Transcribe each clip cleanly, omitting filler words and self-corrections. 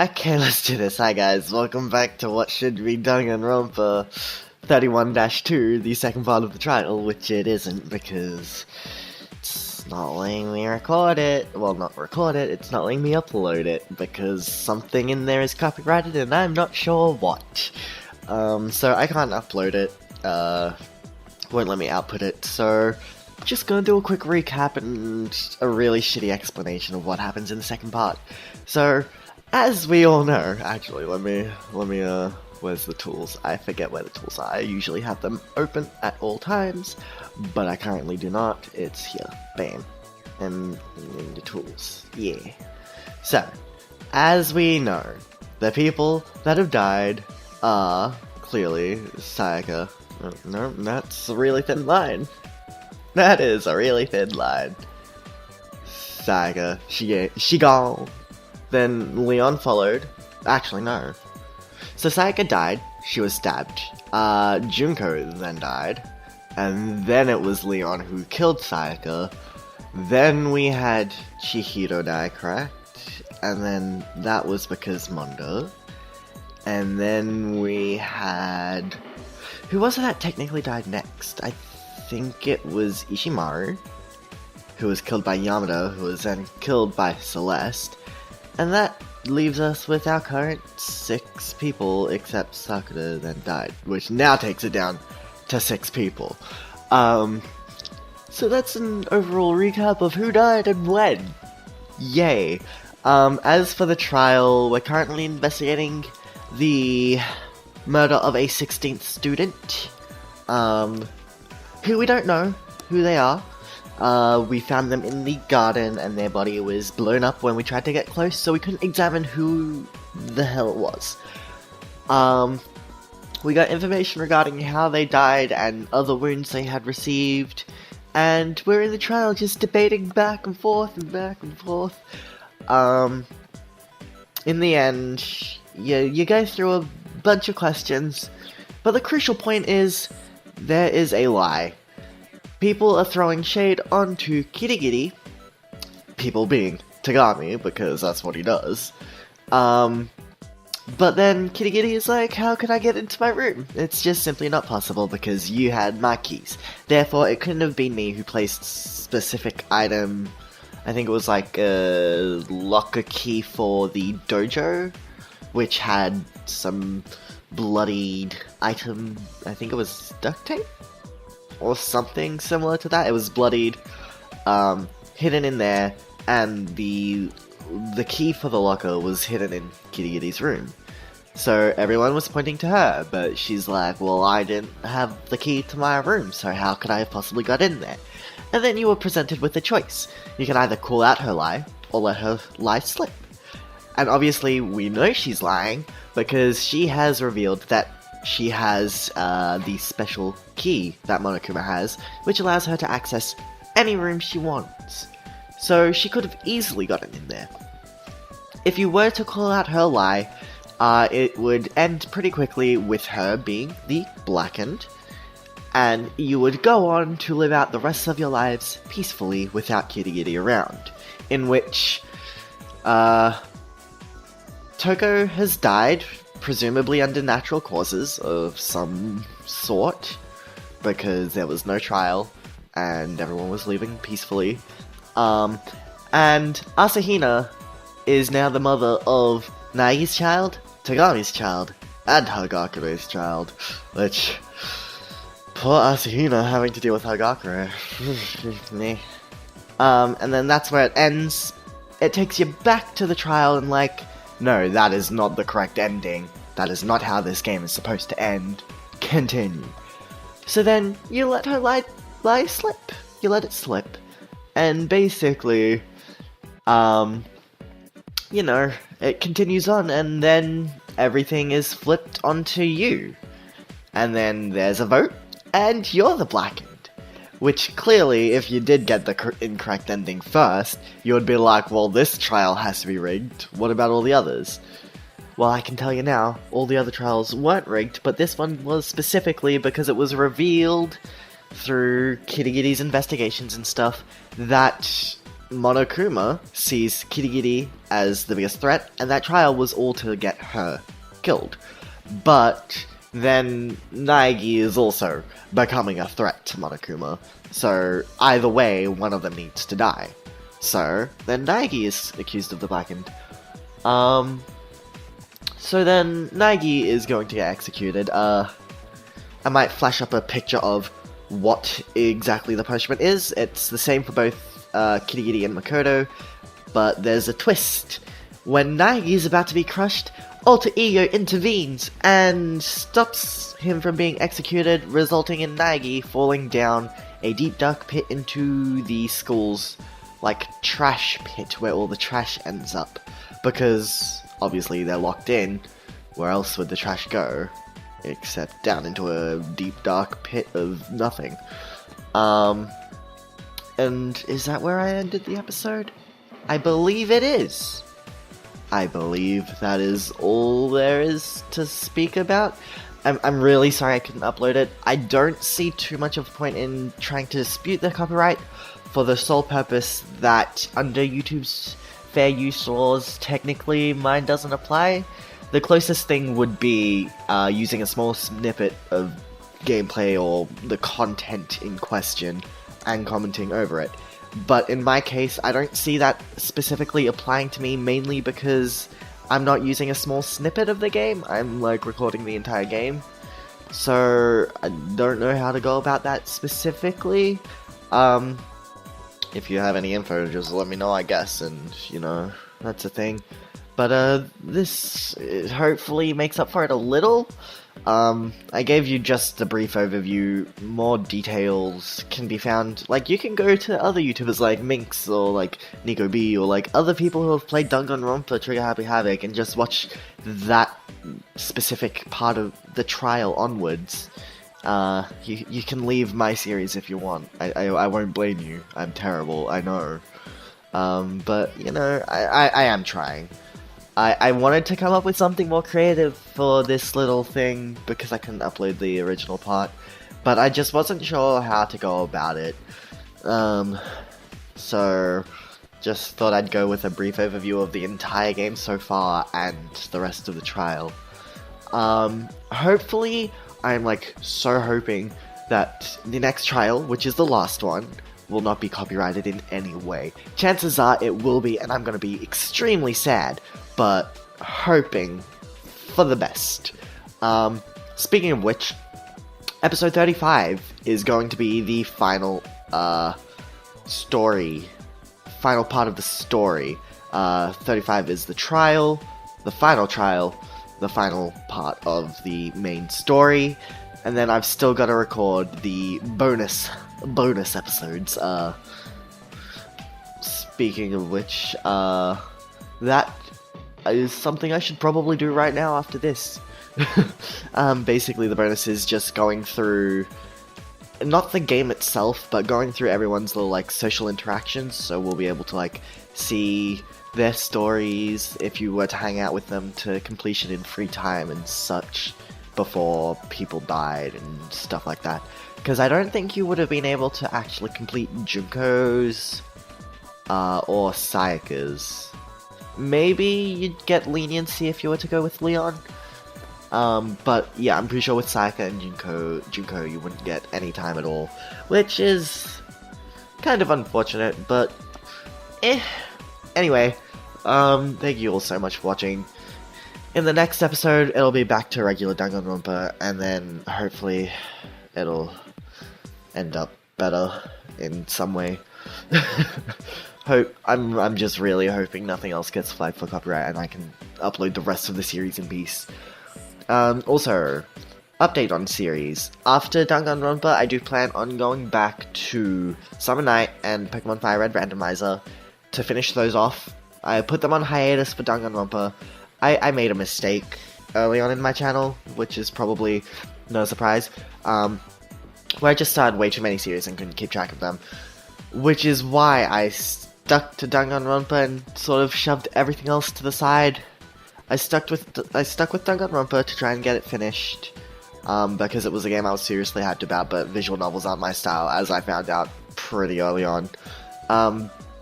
Okay, let's do this. Hi guys, welcome back to what should be Danganronpa 31-2, the second part of the trial, which it isn't because it's not letting me record it. Well, not record it, it's not letting me upload it because something in there is copyrighted and I'm not sure what. So I can't upload it, won't let me output it, so just gonna do a quick recap and a really shitty explanation of what happens in the second part. So, as we all know, actually, let me, where's the tools? I forget where the tools are. I usually have them open at all times, but I currently do not. It's here. Bam. And in the tools. Yeah. So, as we know, the people that have died are clearly Sayaka. No, that's a really thin line. That is a really thin line. Sayaka, she gone. Then Leon followed. Actually, no. So Sayaka died. She was stabbed. Junko then died. And then it was Leon who killed Sayaka. Then we had Chihiro die, correct? And then that was because Mondo. And then we had... Who was it that technically died next? I think it was Ishimaru, who was killed by Yamada, who was then killed by Celeste. And that leaves us with our current 6 people, except Sakura then died, which now takes it down to 6 people. So that's an overall recap of who died and when. Yay. As for the trial, we're currently investigating the murder of a 16th student, who we don't know who they are. We found them in the garden and their body was blown up when we tried to get close, so we couldn't examine who the hell it was. We got information regarding how they died and other wounds they had received, and we're in the trial just debating back and forth and back and forth. In the end, you go through a bunch of questions, but the crucial point is, there is a lie. People are throwing shade onto Kirigiri, people being Tagami, because that's what he does. But then Kirigiri is like, how can I get into my room? It's just simply not possible because you had my keys. Therefore, it couldn't have been me who placed specific item. I think it was like a locker key for the dojo, which had some bloodied item. I think it was duct tape? Or something similar to that. It was bloodied, hidden in there, and the key for the locker was hidden in Kirigiri's room. So everyone was pointing to her, but she's like, well, I didn't have the key to my room, so how could I have possibly got in there? And then you were presented with a choice. You can either call out her lie, or let her lie slip. And obviously, we know she's lying, because she has revealed that she has the special key that Monokuma has, which allows her to access any room she wants. So she could have easily gotten in there. If you were to call out her lie, it would end pretty quickly with her being the Blackened, and you would go on to live out the rest of your lives peacefully without Kirigiri around, in which Toko has died, presumably under natural causes of some sort, because there was no trial, and everyone was living peacefully. And Asahina is now the mother of Nai's child, Tagami's child, and Hagakure's child, which... poor Asahina having to deal with Hagakure. And then that's where it ends. It takes you back to the trial and like, no, that is not the correct ending. That is not how this game is supposed to end. Continue. So then, you let her lie slip. You let it slip. And basically, you know, it continues on, and then everything is flipped onto you. And then there's a vote, and you're the Blackened. Which clearly, if you did get the incorrect ending first, you would be like, well, this trial has to be rigged. What about all the others? Well, I can tell you now, all the other trials weren't rigged, but this one was specifically because it was revealed through Kirigiri's investigations and stuff that Monokuma sees Kirigiri as the biggest threat, and that trial was all to get her killed. But then Naegi is also becoming a threat to Monokuma, so either way, one of them needs to die. So then Naegi is accused of the blackened. So then Naegi is going to get executed. I might flash up a picture of what exactly the punishment is. It's the same for both Kirigiri and Makoto, but there's a twist. When Naegi is about to be crushed, Alter Ego intervenes and stops him from being executed, resulting in Naegi falling down a deep dark pit into the school's, like, trash pit where all the trash ends up. Because, obviously, they're locked in. Where else would the trash go? Except down into a deep dark pit of nothing. And is that where I ended the episode? I believe it is. I believe that is all there is to speak about. I'm really sorry I couldn't upload it. I don't see too much of a point in trying to dispute the copyright for the sole purpose that under YouTube's fair use laws, technically mine doesn't apply. The closest thing would be using a small snippet of gameplay or the content in question and commenting over it. But in my case, I don't see that specifically applying to me, mainly because I'm not using a small snippet of the game. I'm like recording the entire game. So I don't know how to go about that specifically. If you have any info, just let me know, I guess, and you know, that's a thing. But this hopefully makes up for it a little. I gave you just a brief overview. More details can be found. Like, you can go to other YouTubers like Minx or like Nico B or like other people who have played Danganronpa, Trigger Happy Havoc, and just watch that specific part of the trial onwards. You can leave my series if you want. I won't blame you. I'm terrible, I know. But you know, I am trying. I wanted to come up with something more creative for this little thing because I couldn't upload the original part, but I just wasn't sure how to go about it. So just thought I'd go with a brief overview of the entire game so far and the rest of the trial. Hopefully, I'm like so hoping that the next trial, which is the last one, will not be copyrighted in any way. Chances are it will be, and I'm gonna be extremely sad, but hoping for the best. Speaking of which, episode 35 is going to be the final final part of the story. 35 is the trial, the final part of the main story, and then I've still got to record the bonus episodes. Speaking of which, that is something I should probably do right now after this. Basically the bonus is just going through, not the game itself, but going through everyone's little like social interactions, so we'll be able to like see their stories if you were to hang out with them to completion in free time and such before people died and stuff like that. Because I don't think you would have been able to actually complete Junko's or Sayaka's. Maybe you'd get leniency if you were to go with Leon. But yeah, I'm pretty sure with Sayaka and Junko you wouldn't get any time at all. Which is kind of unfortunate, but Anyway, thank you all so much for watching. In the next episode, it'll be back to regular Danganronpa, and then hopefully it'll end up better in some way. I'm just really hoping nothing else gets flagged for copyright and I can upload the rest of the series in peace. Also, update on series. After Danganronpa, I do plan on going back to Summer Night and Pokemon Fire Red Randomizer to finish those off. I put them on hiatus for Danganronpa. I made a mistake early on in my channel, which is probably no surprise, where I just started way too many series and couldn't keep track of them, which is why I stuck to Danganronpa and sort of shoved everything else to the side. I stuck with Danganronpa to try and get it finished, because it was a game I was seriously hyped about, but visual novels aren't my style, as I found out pretty early on.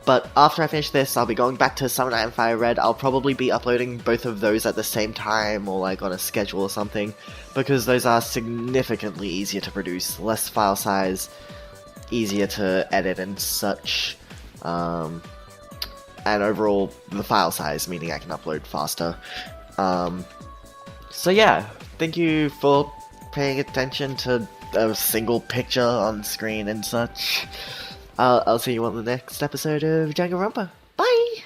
But after I finish this, I'll be going back to Summer Night and Fire Red. I'll probably be uploading both of those at the same time, or like on a schedule or something, because those are significantly easier to produce, less file size, easier to edit and such, and overall the file size, meaning I can upload faster. So yeah, thank you for paying attention to a single picture on screen and such. I'll see you on the next episode of Danganronpa. Bye!